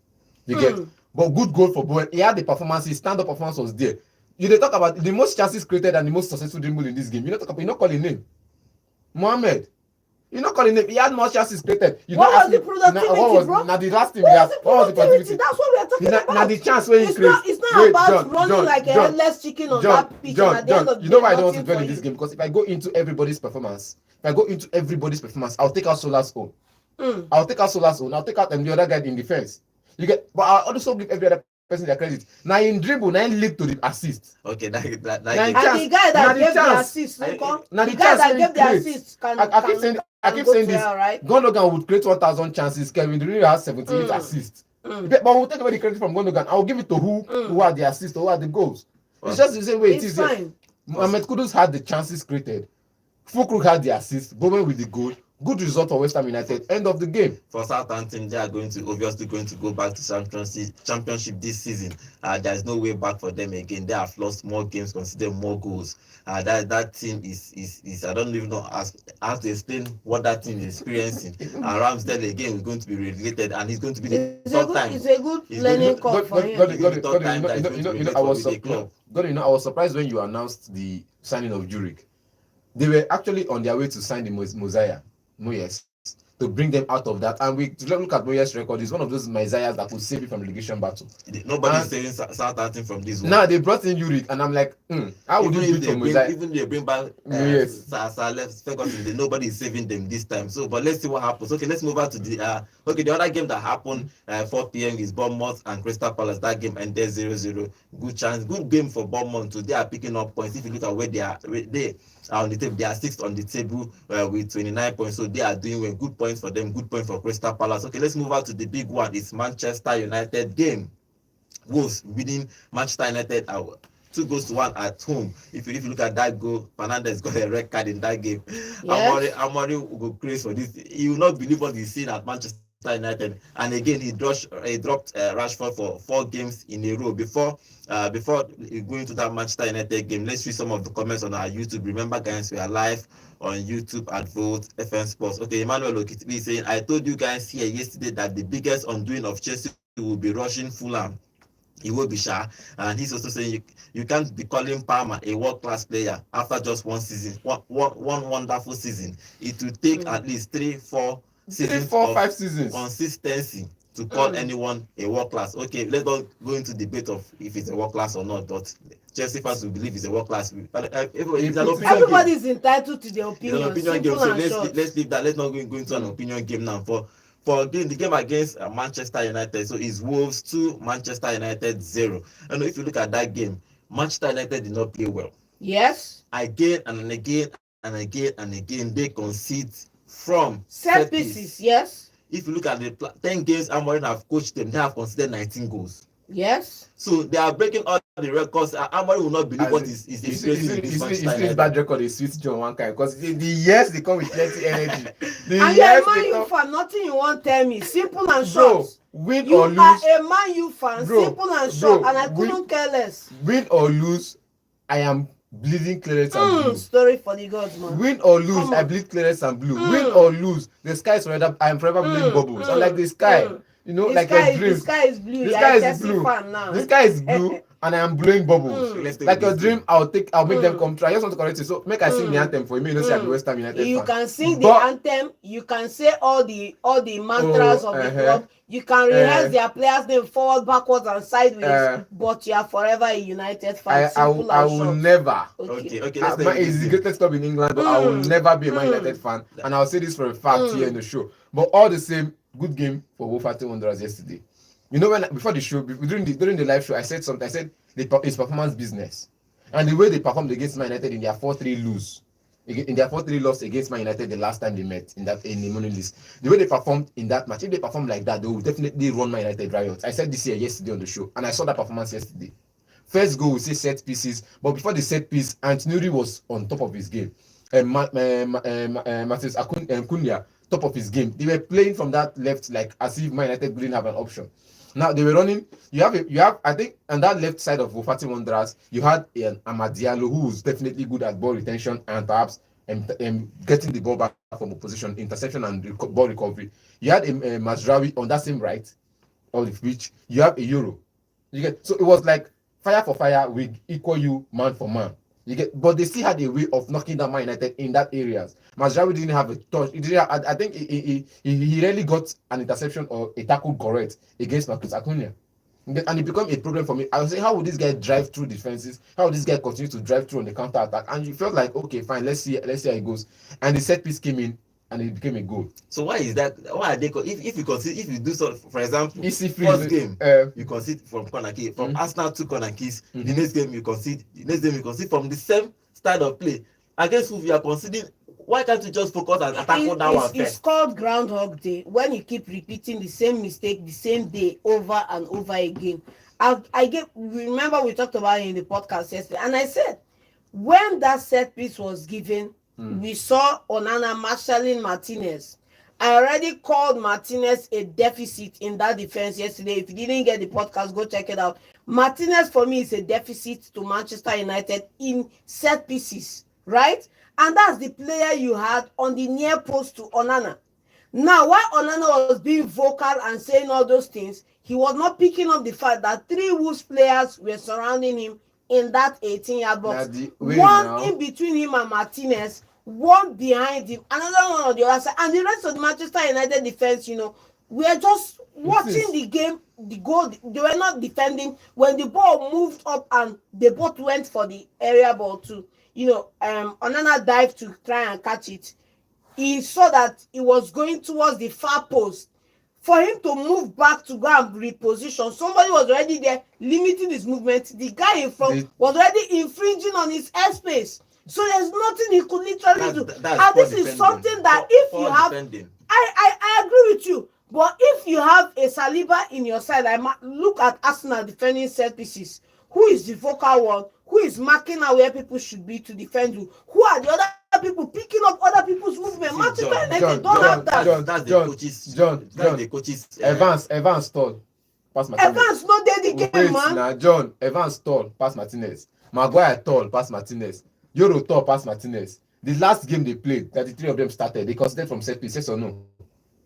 You get, but good goal for Bowen. He had the performance. His stand-up performance was there. They talk about the most chances created and the most successful dribble in this game. You not calling name. Mohamed. You're not calling him. He had more chances created. What was the productivity, bro? Now the last thing we have. What was the productivity? That's what we are talking about. Now the chance where he created. It's not about running like a headless chicken on that pitch. John, you know why I don't want to dwell in this game? Because if I go into everybody's performance, I'll take out Solar's own. I'll take out the other guy in defense. You get, but I'll also give every other person their credit. Now in dribble, now in lead to the assist. Okay, that and the guy that gave the assist, the guy that gave the assist I keep saying this. Right? Gundogan would create 1,000 chances. Kevin Durant has 78 assists. But we'll take away the credit from Gundogan. I'll give it to who had the assists or who had the goals. It's just the same way it is. Fine. Mohamed Kudus had the chances created. Fulkrug had the assist. Bowen with the goal. Good result for West Ham United. End of the game. For Southampton, they are obviously going to go back to championship this season. There is no way back for them again. They have lost more games, considered more goals. That team is I don't even know how to explain what that team is experiencing. Ramsdale again is going to be relegated, and it's going to be the third time. It's a good learning curve for him. I was surprised when you announced the signing of Zurich. They were actually on their way to sign the Moyes to bring them out of that. And we look at Moyes' record. It's one of those messiahs that could save you from relegation battle. Nobody's saving Southampton from this one. Now they brought in Zurich, and I'm like, how would you do it for Mosiah? Even they bring back Ferguson, nobody is saving them this time. So, but let's see what happens. Okay, let's move on to the the other game that happened 4 p.m. is Bournemouth and Crystal Palace. That game ended 0-0. Good game for Bournemouth. So they are picking up points. If you look at where they are on the table, they are 6th on the table with 29 points. So they are doing well. Good points for them, good point for Crystal Palace. Okay, let's move on to the big one. It's Manchester United game. Wolves winning Manchester United 2-1 at home. If you look at that goal, Fernandes got a red card in that game. Yes. Amorim will go crazy for this. You will not believe what he's seen at Manchester United. And again, he dropped Rashford for 4 games in a row. Before going to that Manchester United game, let's read some of the comments on our YouTube. Remember, guys, we are live on YouTube at Vote FM Sports. Okay, Emmanuel Okitibi is saying, I told you guys here yesterday that the biggest undoing of Chelsea will be rushing Fulham. He will be shy, and he's also saying you can't be calling Palmer a world-class player after just one season, one wonderful season. It will take at least 3-4 seasons, 5 seasons consistency to call anyone a world-class. Okay, let's not go into debate of if it's a world-class or not, but Chelsea fans will believe it's a world-class. Everybody is entitled to their opinion. It's an opinion game, so let's leave that. Let's not go into an opinion game now. For the game against Manchester United, so it's Wolves 2, Manchester United 0. And if you look at that game, Manchester United did not play well. Yes. Again and again and again and again, they concede from set pieces. Yes. If you look at the 10 games Amorim have coached them, they have conceded 19 goals. Yes. So they are breaking all the records. Amorim will not believe what is experiencing in this Manchester United. This bad record is sweet John one kind because the years they come with plenty energy. And you're a Man U fan, nothing you won't tell me. Simple and short. Win you or lose. You are a Man U fan, simple and short, and I couldn't care less. Win or lose, I am bleeding clarets and blue. Story for the gods, man. Win or lose, I bleed clarets and blue. Win or lose, the sky is forever. I am forever blowing bubbles. Unlike the sky. You know, like a dream. The sky is blue. The sky is blue. The sky is blue, and I am blowing bubbles. Like your dream, I'll make them come true. I just want to correct you. So make I sing the anthem for you. You know, say I'm the West Ham United fan. You can sing the anthem. You can say all the mantras of the club. You can rehearse their players' name forward, backwards, and sideways. But you are forever a United fan. I will never. Okay. It's the greatest club in England, but I will never be a Man United fan. And I'll say this for a fact here in the show. But all the same, good game for Wolverhampton Wanderers yesterday. You know, before the show, during the live show, I said something. I said it's performance business, and the way they performed against Man United in their 4-3 loss against Man United the last time they met in the money list, the way they performed in that match, if they perform like that, they will definitely run Man United riot. I said this yesterday on the show, and I saw that performance yesterday. First goal, we say set pieces, but before the set piece, Antonio was on top of his game, and Matheus Cunha top of his game. They were playing from that left like as if Man United didn't have an option. Now they were running. You have I think on that left side of Wolverhampton Wanderers, you had an Amad Diallo who was definitely good at ball retention and perhaps getting the ball back from opposition, interception and ball recovery. You had a Mazraoui on that same right of the pitch. You have a Euro. So it was like fire for fire with equal you man for man. But they still had a way of knocking down Man United in that areas. Mazraoui didn't have a touch. I think he rarely got an interception or a tackle correct against Matheus Cunha. And it became a problem for me. I was saying, how would this guy drive through defenses? How would this guy continue to drive through on the counter attack? And you felt like, okay, fine, let's see how it goes. And the set piece came in and it became a goal. So why is that? Why are they? If you do so, for example, first game you concede from corner kick, from Arsenal 2 corner kicks. The next game you concede. From the same style of play against who you are conceding. Why can't you just focus and attack on that one first? It's called Groundhog Day when you keep repeating the same mistake the same day over and over again. Remember we talked about it in the podcast yesterday, and I said when that set piece was given. We saw Onana marshalling Martinez. I already called Martinez a deficit in that defense yesterday. If you didn't get the podcast, go check it out. Martinez, for me, is a deficit to Manchester United in set pieces, right? And that's the player you had on the near post to Onana. Now, while Onana was being vocal and saying all those things, he was not picking up the fact that 3 Wolves players were surrounding him in that 18-yard box. One in between him and Martinez, one behind him, another one on the other side, and the rest of the Manchester United defense, we are just watching the game, the goal. They were not defending. When the ball moved up and they both went for the area ball too, Onana dived to try and catch it. He saw that it was going towards the far post. For him to move back to go and reposition, somebody was already there limiting his movement. The guy in front was already infringing on his airspace. So there's nothing he could literally do. And this is something that if you have I agree with you. But if you have a Saliba in your side, look at Arsenal defending set pieces. Who is the vocal one? Who is marking out where people should be to defend you? Who are the other people picking up other people's movement? See, Manchester United don't John, have that. that's the coach's Evans tall, pass Martinez. Evans no dey the game, man. Now John, Evans tall, pass Martinez. Maguire tall, pass Martinez. Euro tall, pass Martinez. The last game they played, that the three of them started, they considered from set piece, yes or no?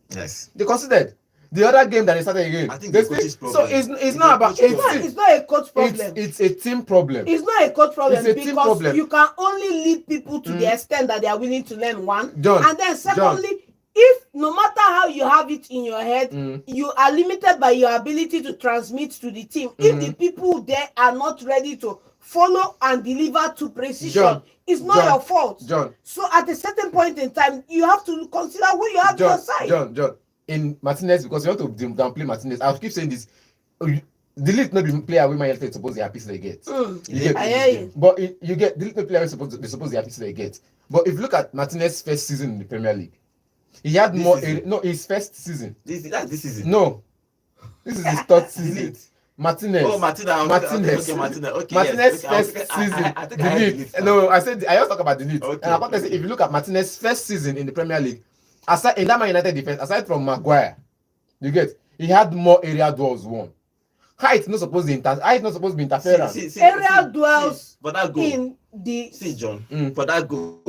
yes. They considered. The other game that they started again. I think they the coach's so problem. it's not about It's not a coach problem. it's a team problem. It's not a coach problem It's a team because problem. you can only lead people to the extent that they are willing to learn one. John, And then secondly, if no matter how you have it in your head, you are limited by your ability to transmit to the team. If the people there are not ready to follow and deliver to precision, it's not your fault. John. So at a certain point in time, you have to consider who you have on your side. John. In Martinez, because you want to downplay Martinez, I'll keep saying this. Delete not the player we might suppose they are pieces they get. I hear you. But you get delete the player they suppose they are pieces they get. But if you look at Martinez's first season in the Premier League, he had This more. season. No, his first season. This season. No, this is his third season. Delete. Martinez. Oh, Martinez. Martinez. Okay, Martinez. Okay, Martinez yes. first Okay, season. I think I heard Delete. delete. No, I said I just talk about delete. Okay, And I want to say if you look at Martinez's first season in the Premier League, aside in that Man United defense, aside from Maguire, you get he had more area duels won. Height not supposed to be interference. Area duels for that goal. in the John, for that goal,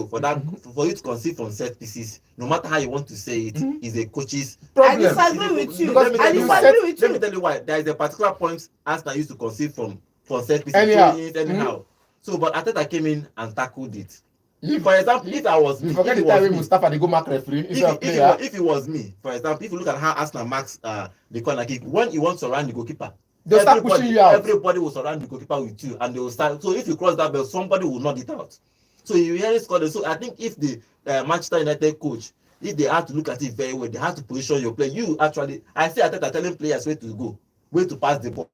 for you to concede from set pieces, no matter how you want to say it, is a coach's Problem. I disagree with you. Because I disagree with Let me you. tell you why. There is a particular point Arsenal used to concede from set pieces. Anyhow. So, but Arteta came in and tackled it. If, For example, if I was you me, forget if the it time was when me, Mustafa they go mark referee. if it was me, for example, if you look at how Arsenal marks the corner kick, when you want to surround the goalkeeper, They'll start pushing you out. Everybody will surround the goalkeeper with you, and they will start. So if you cross that belt, somebody will knock it out. So you really score. So I think if the Manchester United coach, if they have to look at it very well, they have to position your play. You actually, I see Arteta telling players where to go, where to pass the ball.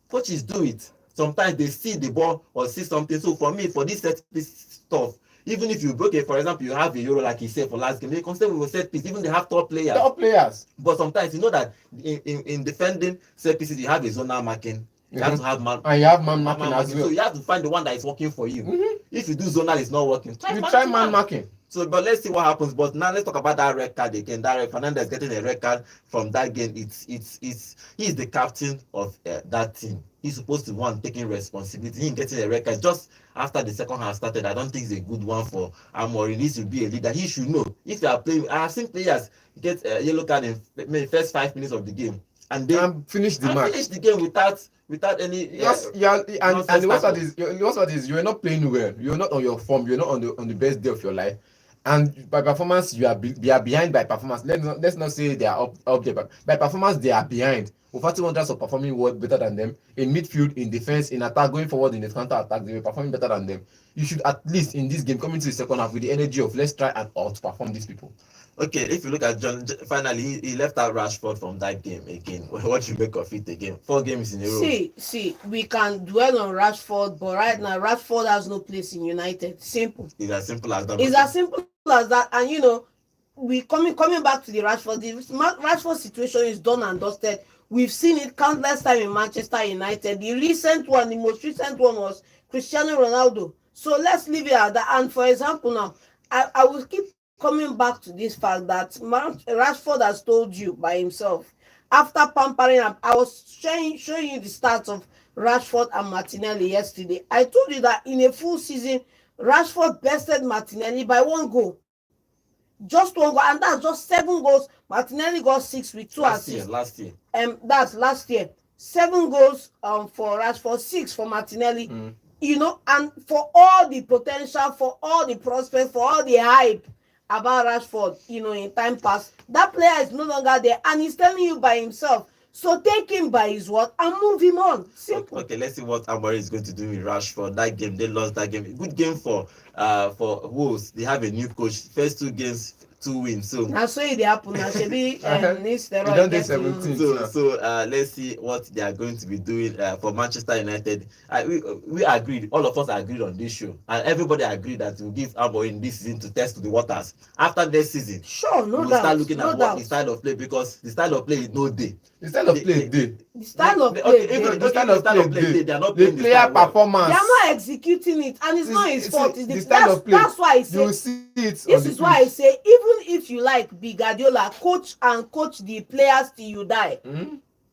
Coaches do it. Sometimes they see the ball or see something. So for me, for this set piece stuff, even if you break it, for example, you have a Euro like he said for last game, they consider with set piece. Even they have top players. But sometimes you know that in defending set pieces, you have a zonal marking. You have to have man. And you have man marking as well. So you have to find the one that is working for you. If you do zonal, it's not working. Try man marking. So, but let's see what happens. But now let's talk about that red card again. That Fernandes getting a red card from that game. He is the captain of that team. He's supposed to one taking responsibility. He getting a red card just after the second half started. I don't think it's a good one for Amorim. He needs to be a leader. He should know if you are playing. I have seen players get a yellow card in maybe first 5 minutes of the game, and they finish the match. Finish the game without any. And the worst part is you are not playing well. You are not on your form. You are not on the best day of your life. And by performance, you are behind by performance. Let's not say they are up there, but by performance they are behind. Ufati Wanderers are performing better than them in midfield, in defense, in attack, going forward in the counter attack. They were performing better than them. You should at least in this game come into the second half with the energy of let's try and outperform these people. Okay, if you look at John, finally he left out Rashford from that game again. What do you make of it again? 4 games in a row. See, we can dwell on Rashford, but right now Rashford has no place in United. Simple. It's as simple as that. It's as simple as that. And you know, we coming back to the Rashford situation is done and dusted. We've seen it countless times in Manchester United. The most recent one was Cristiano Ronaldo. So let's leave it at that. And for example, now I will keep coming back to this fact that Rashford has told you by himself after pampering up. I was showing you the stats of Rashford and Martinelli yesterday. I told you that in a full season, Rashford bested Martinelli by 1 goal. Just 1 goal, and that's just 7 goals. Martinelli got 6 with 2 assists. Last year. That's last year. 7 goals for Rashford, 6 for Martinelli. You know, and for all the potential, for all the prospects, for all the hype about Rashford, you know, in time past, that player is no longer there, and he's telling you by himself. So take him by his word and move him on. Simple. Okay, let's see what Amorim is going to do with Rashford. That game, they lost that game. Good game for Wolves. They have a new coach. First 2 games, two wins. So Now so it happen. Now she be needs You don't steroid do getting. 17th now. let's see what they are going to be doing for Manchester United. We agreed, all of us agreed on this show, and everybody agreed that we'll give Amorim this season to test the waters. After next season, Sure, we no will start doubt, looking no at what the doubt. style of play, because the style of play is no day. The style of play They, dey. The style of okay, play, even The they style of play dey. they are not The playing the player style well. are performance. not executing it, and it's not his fault. The style of play. That's why I You say will see it on this the is why I pitch. say even if you like be Guardiola, coach the players till you die.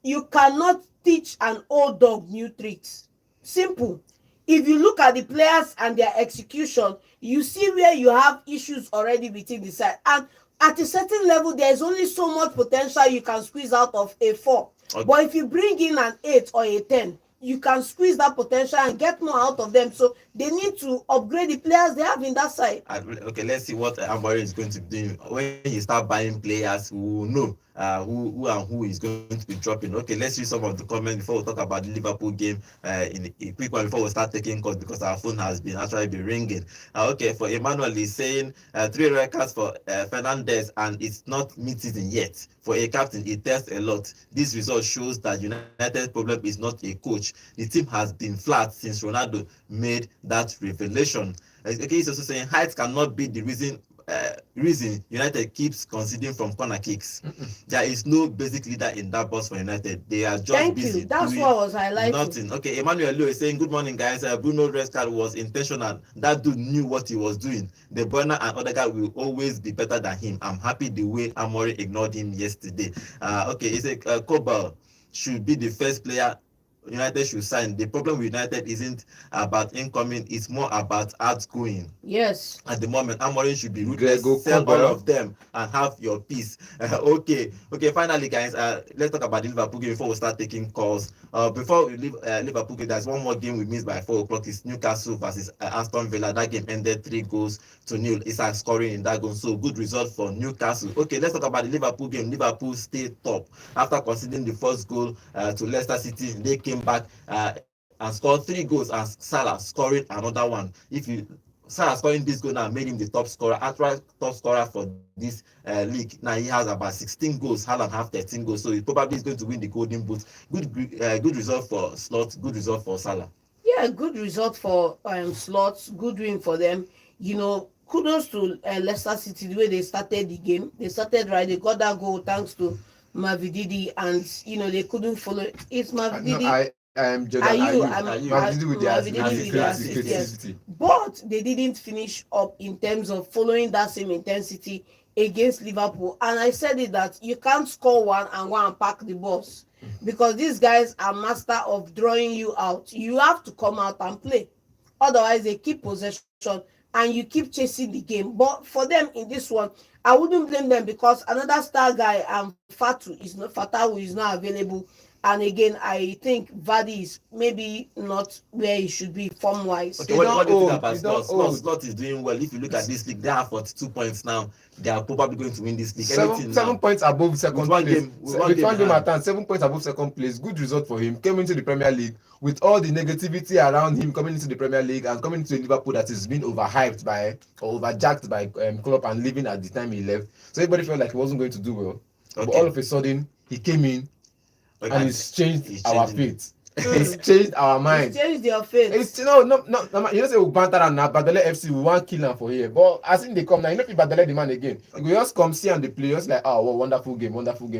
You cannot teach an old dog new tricks. Simple. If you look at the players and their execution, you see where you have issues already within the side. And at a certain level, there is only so much potential you can squeeze out of a 4. Okay. But if you bring in an 8 or a 10, you can squeeze that potential and get more out of them. So they need to upgrade the players they have in that side. Okay, let's see what Amorim is going to be doing when he start buying players. We will know who is going to be dropping. Okay, let's read some of the comments before we talk about the Liverpool game in a quick one before we start taking calls, because our phone has been actually been ringing. Okay, for Emmanuel, he's saying 3 records for Fernandez, and it's not mid-season yet. For a captain, it tells a lot. This result shows that United's problem is not a coach. The team has been flat since Ronaldo made that revelation. Okay, he's also saying height cannot be the reason United keeps conceding from corner kicks. There is no basic leader in that box for United. They are just busy That's doing what I was highlighting. nothing. Okay, Emmanuel Leo is saying, good morning, guys. Bruno's red card was intentional. That dude knew what he was doing. De Bruyne and other guy will always be better than him. I'm happy the way Amorim ignored him yesterday. Okay, he said Kobel should be the first player United should sign. The problem with United isn't about incoming, it's more about outgoing. Yes. At the moment, Amorim should be ruthless, Go sell all of them and have your peace. Okay, finally, guys, let's talk about the Liverpool game before we start taking calls. Before we leave Liverpool game, there's one more game we missed by 4 o'clock. It's Newcastle versus Aston Villa. That game ended 3-0. Isak scoring in that goal. So good result for Newcastle. Okay, let's talk about the Liverpool game. Liverpool stayed top after conceding the first goal to Leicester City. They came back and scored 3 goals, and Salah scoring another one. Salah scoring this goal now made him the top scorer, actual top scorer for this league. Now he has about 16 goals. Haaland have 13 goals, so he probably is going to win the Golden Boot. Good result for Slot. Good result for Salah. Yeah, good result for Slots. Good win for them. Kudos to Leicester City, the way they started the game. They started right. They got that goal thanks to Mavididi, and they couldn't follow it. It's Mavididi. No, I am Jordan. Mavididi with the assist. Yes. But they didn't finish up in terms of following that same intensity against Liverpool. And I said it that you can't score one and go and pack the balls, because these guys are master of drawing you out. You have to come out and play. Otherwise, they keep possession and you keep chasing the game. But for them in this one, I wouldn't blame them, because another star guy, Fatawu is not available. And again, I think Vardy is maybe not where he should be form-wise. Okay, what do you think about Slot? Slot is doing well. If you look at this league, they have 42 points now. They are probably going to win this league. 7 points above second place. With one game at hand, 7 points above second place. Good result for him. Came into the Premier League with all the negativity around him coming into the Premier League and coming into Liverpool that is being overhyped by or overjacked by Klopp and leaving at the time he left. So everybody felt like he wasn't going to do well. Okay. But all of a sudden, he came in and it's changed our fate. It's changed our mind. It's changed your fate. It's no. You know, say we banter and now Badale FC we want kill him for here. But as in they come now, you know if Badale the man again, you just come see and the players like, oh, well, wonderful game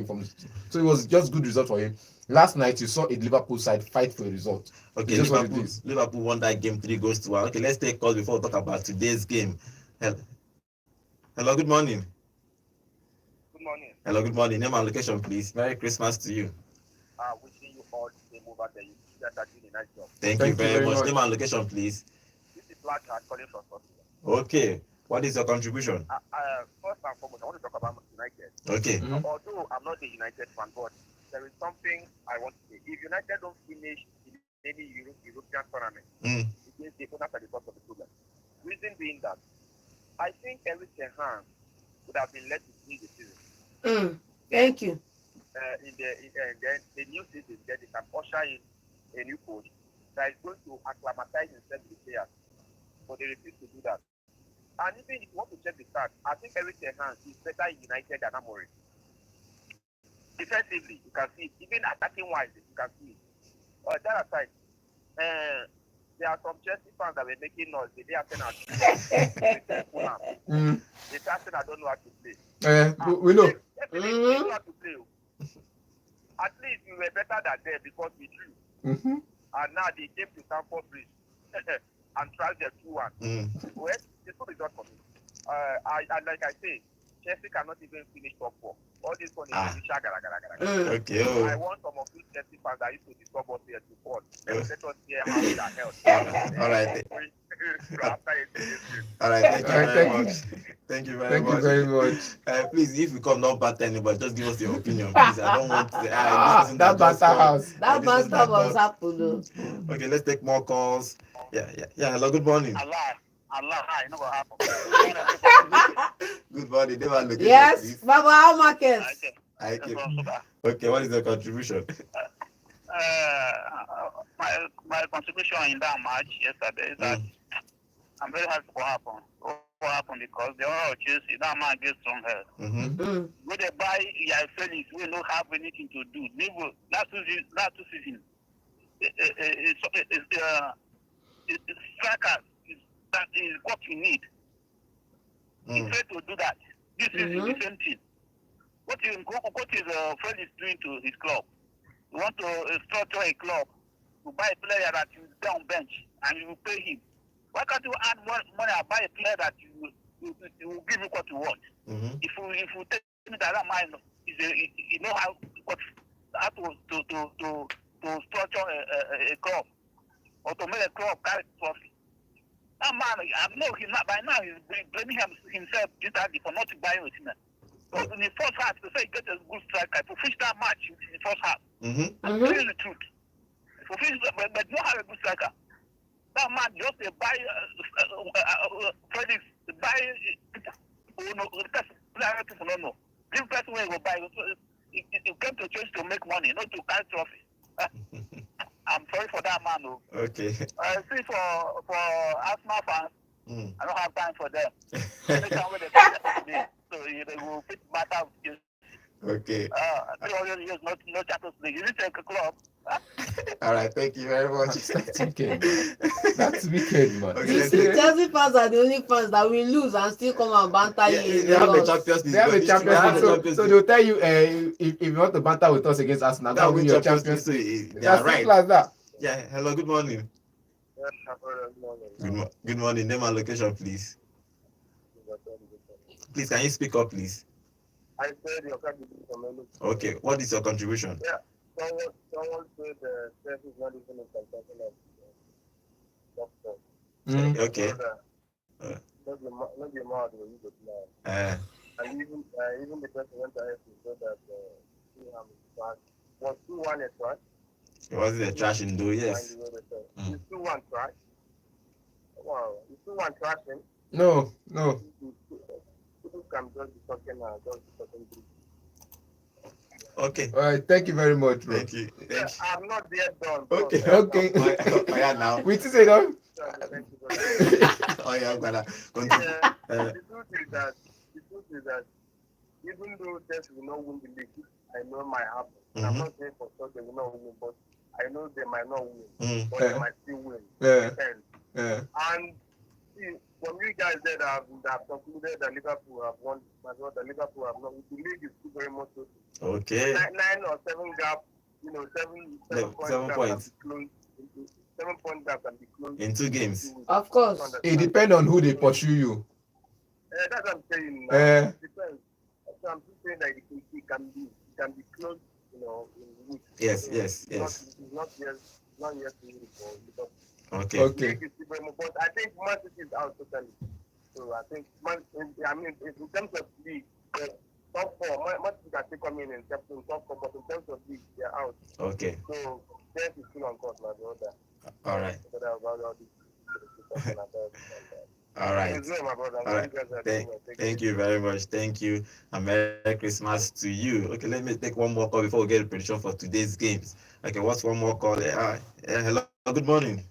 from. So it was just good result for him. Last night you saw a Liverpool side fight for a result. Okay, Liverpool won that game 3-1. Okay, let's take calls before we talk about today's game. Hello, good morning. Good morning. Hello, good morning. Name and location, please. Merry Christmas to you. Wishing you all the same over there. You guys are doing a nice job. Thank you very much. Name and location, please. This is Black calling from Scotland. Okay. What is your contribution? First and foremost, I want to talk about United. Okay. Although I'm not a United fan, but there is something I want to say. If United don't finish in any European tournament, against the opponents at the top of the problem. Reason being that I think Eric Ten Hag would have been let to finish the season. Thank you. In the new season, then they can usher in a new coach that is going to acclimatize himself to the players. But they refuse to do that. And even if you want to check the stats, I think Eric Ten Hag is better in United than Amorim. Defensively, you can see it. Even attacking wise, you can see it. That aside, there are some Chelsea fans that were making noise. They didn't fulham. They say I don't know how to play. We know. They know how to play. At least we were better than them because we drew. And now they came to Stamford Bridge and tried their 2-1. Well, it's good result for me. And like I say, Chelsea cannot even finish top 4. All this one is Okay. I want some of these Chelsea fans that used to disturb us here to fall. Let us hear how they are held. All right. All right. Thank you very much. Thank you very much. Please, if you come, not batter anybody, just give us your opinion, please. I don't want to. That batter house. That batter was happened. Okay, let's take more calls. Yeah. Hello. Good morning. Allah, I know what happened. Good morning. Yes, please. Baba, how markets? Okay, what is your contribution? My contribution in that match yesterday is that I'm very happy what happened. What happened because the owner of Chelsea, that man gets strong head. When they buy Felix, we don't have anything to do. Last two seasons, it's striker. That is what you need. He failed to do that. This is the same thing. What is Felix doing to his club? You want to structure a club to buy a player that you down bench and you will pay him. Why can't you add more money and buy a player that you will give you what you want? If you take that mind, you know how to structure a club or to make a club carry trophy. That man, I know him not by now. He's blaming himself for not buying with him. Because in the first half, they say he get a good striker. If we finish that match in the first half, I'm telling you the truth. If we finish, but don't have a good striker. That man just buy Felix, buy people don't know. This person will go buy. He came to church to make money, not to carry trophy. I'm sorry for that man, though. Okay. See for Arsenal fans, I don't have time for them. So they will fit matter. Okay. No Champions League. You need to take a club. All right, thank you very much. That's wicked. That's wicked, man. Okay, Chelsea fans are the only fans that will lose and still come and banter you. They have a Champions League. They have a Champions League. So they'll tell you if you want to banter with us against Arsenal, that will be your Champions League. That's simple as that. Yeah. Hello. Good morning. Good morning. Name and location, please. Please, can you speak up, please? I said your contribution. Okay. What is your contribution? Yeah. Someone said Chelsea is not even in contention of top four. Okay. Not the amount we use it now. And even the person went ahead to say that Fulham is trash. Was 2-1 a trash? Was it a trash in do? Yes. Is 2-1 trash? Wow. Is 2-1 trashing? No. People can just be talking now, Okay. All right. Thank you very much, bro. Thank you. I'm not yet done. Okay. Yeah, now. We to say that. Thank you. Oh yeah, I'm gonna continue. The truth is that even though Chelsea will not win the league, I know it might happen. I'm not saying for sure they will not win, but I know they might not win, but they might still win. And see, from you guys there that have concluded that Liverpool have won, as well, that Liverpool have not. The league is still very much open. Okay. 9 or 7 gap, 7 points. 7 point gap can be closed in 2 games. Of course. It depends on who they pursue you. That's what I'm saying. It depends. So I'm just saying that it can be closed, in weeks. Yes. It's not yet because Okay. but I think Man City is out totally. So I think in terms of league, top 4, Man City can still come in top 4, but in terms of league, they're out. Okay. So Chelsea is still on course now. All right. All right. Thank you very much. Thank you. And Merry Christmas to you. Okay, let me take one more call before we get a prediction for today's games. Okay, what's one more call? Hello. Good morning.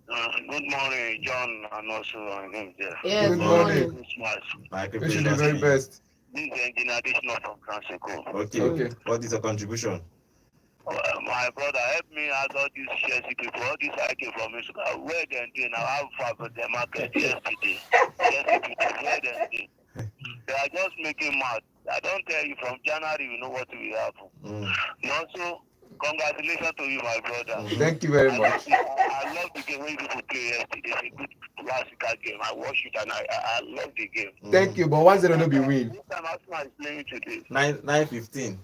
Good morning, John, and also him there. Yes, Good good morning. morning. My Wish you the very Christmas to you. best. This is Engineer Additional from Francisco. Okay, Okay. what is your contribution? My brother, help me out all these Chelsea people, all these IK from Israel. Where they doing now? How far from the market yesterday? Chelsea people, where they doing? They are just making mad. I don't tell you from January, you know what will happen. And also, congratulations to you, my brother. Thank you very much. I love the game when people play yesterday. It's a good classical game. I watch it and I love the game. Thank you, but 1-0 no be win. This time Arsenal is playing today. 9:15.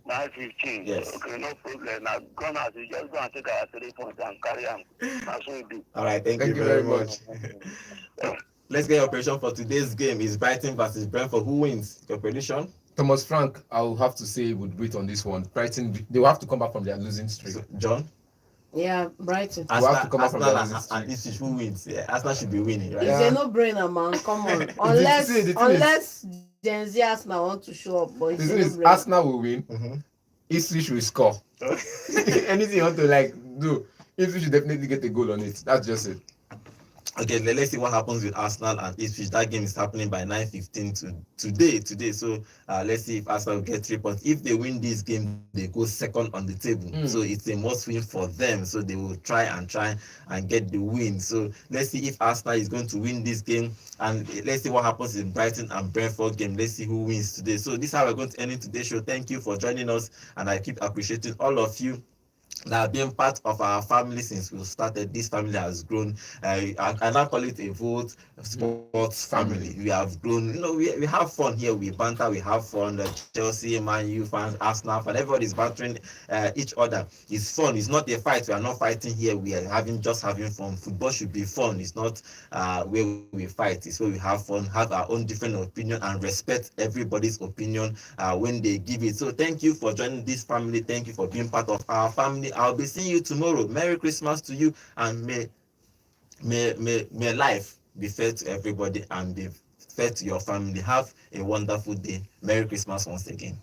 9:15. Yes. Okay, no problem. Now, Gunners, you just go and take our 3 points and carry on. That's what we do. All right, thank you very much. Let's get your prediction for today's game. Is Brighton versus Brentford. Who wins? Your prediction? Thomas Frank, I will have to say, would wait on this one. Brighton, they will have to come back from their losing streak. So, John? Yeah, Brighton. We'll have to come out from Arsenal that losing and Ipswich, who wins? Yeah, Arsenal should be winning, right? It's Yeah. a no-brainer, man. Come on. The Unless thing unless Gen Z Arsenal want to show up, but The it's a thing is, no-brainer. Arsenal will win. Mm-hmm. Ipswich will score. Anything you want to do, Ipswich should definitely get a goal on it. That's just it. Okay, let's see what happens with Arsenal and Ipswich. That game is happening by 9:15 today. So let's see if Arsenal get 3 points. If they win this game, they go second on the table. So it's a must win for them. So they will try and get the win. So let's see if Arsenal is going to win this game, and let's see what happens in Brighton and Brentford game. Let's see who wins today. So this is how we're going to end in today's show. Thank you for joining us, and I keep appreciating all of you that have been part of our family since we started. This family has grown. I now call it a vote sports family. We have grown. We have fun here. We banter. We have fun. Chelsea, Man U fans, Arsenal fans, everybody's bantering each other. It's fun. It's not a fight. We are not fighting here. We are just having fun. Football should be fun. It's not where we fight. It's where we have fun, have our own different opinion, and respect everybody's opinion when they give it. So thank you for joining this family. Thank you for being part of our family. I'll be seeing you tomorrow. Merry Christmas to you, and may life be fair to everybody and be fair to your family. Have a wonderful day. Merry Christmas once again.